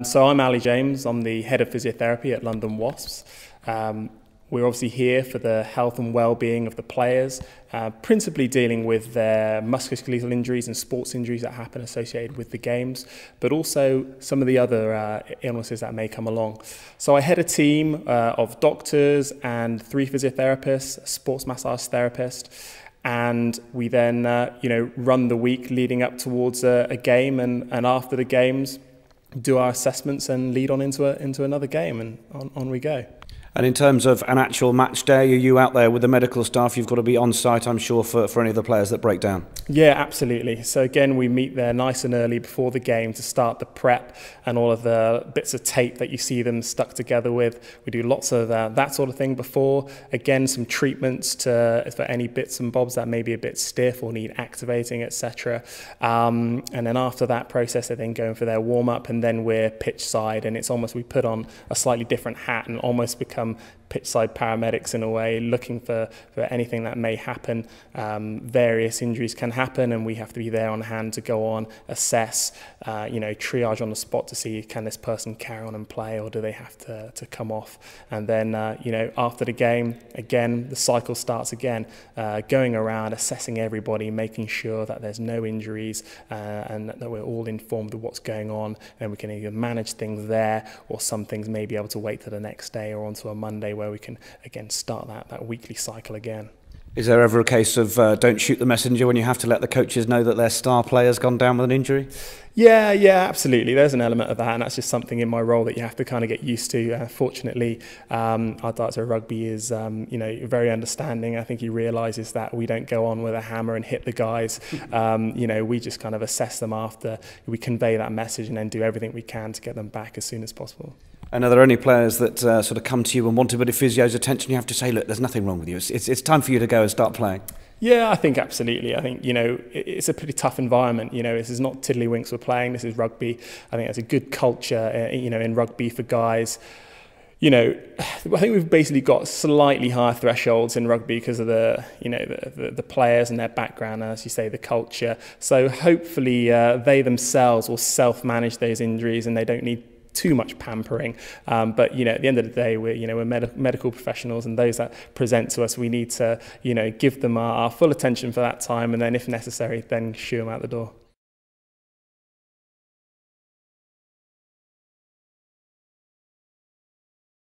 So I'm Ali James, I'm the head of physiotherapy at London Wasps. We're obviously here for the health and well-being of the players, principally dealing with their musculoskeletal injuries and sports injuries that happen associated with the games, but also some of the other illnesses that may come along. So I head a team of doctors and 3 physiotherapists, a sports massage therapist, and we then run the week leading up towards a game, and after the games do our assessments and lead on into another game, and on we go. And in terms of an actual match day, are you out there with the medical staff? You've got to be on site, I'm sure, for any of the players that break down. Yeah, absolutely. So again, we meet there nice and early before the game to start the prep and all of the bits of tape that you see them stuck together with. We do lots of that sort of thing before. Again, some treatments for any bits and bobs that may be a bit stiff or need activating, etc. And then after that process, they then go in for their warm-up, and then we're pitch side, and it's almost we put on a slightly different hat and almost become pitchside paramedics in a way, looking for anything that may happen. Various injuries can happen, and we have to be there on hand to go on, assess, triage on the spot to see, can this person carry on and play, or do they have to come off? And then after the game, again the cycle starts again, going around assessing everybody, making sure that there's no injuries and that we're all informed of what's going on, and we can either manage things there, or some things may be able to wait till the next day or onto a Monday, where we can again start that weekly cycle again. Is there ever a case of don't shoot the messenger when you have to let the coaches know that their star player's gone down with an injury? Yeah, absolutely. There's an element of that, and that's just something in my role that you have to kind of get used to. Fortunately, our director of rugby is very understanding. I think he realises that we don't go on with a hammer and hit the guys. We just kind of assess them after, we convey that message, and then do everything we can to get them back as soon as possible. And are there any players that sort of come to you and want a bit of physio's attention? You have to say, look, there's nothing wrong with you. It's time for you to go and start playing. Yeah, I think absolutely. I think, it's a pretty tough environment. This is not tiddlywinks we're playing. This is rugby. I think there's a good culture, in rugby for guys. I think we've basically got slightly higher thresholds in rugby because of the players and their background, and as you say, the culture. So hopefully they themselves will self-manage those injuries, and they don't need too much pampering, but at the end of the day, we're medical professionals, and those that present to us, we need to give them our full attention for that time, and then if necessary, then shoo them out the door.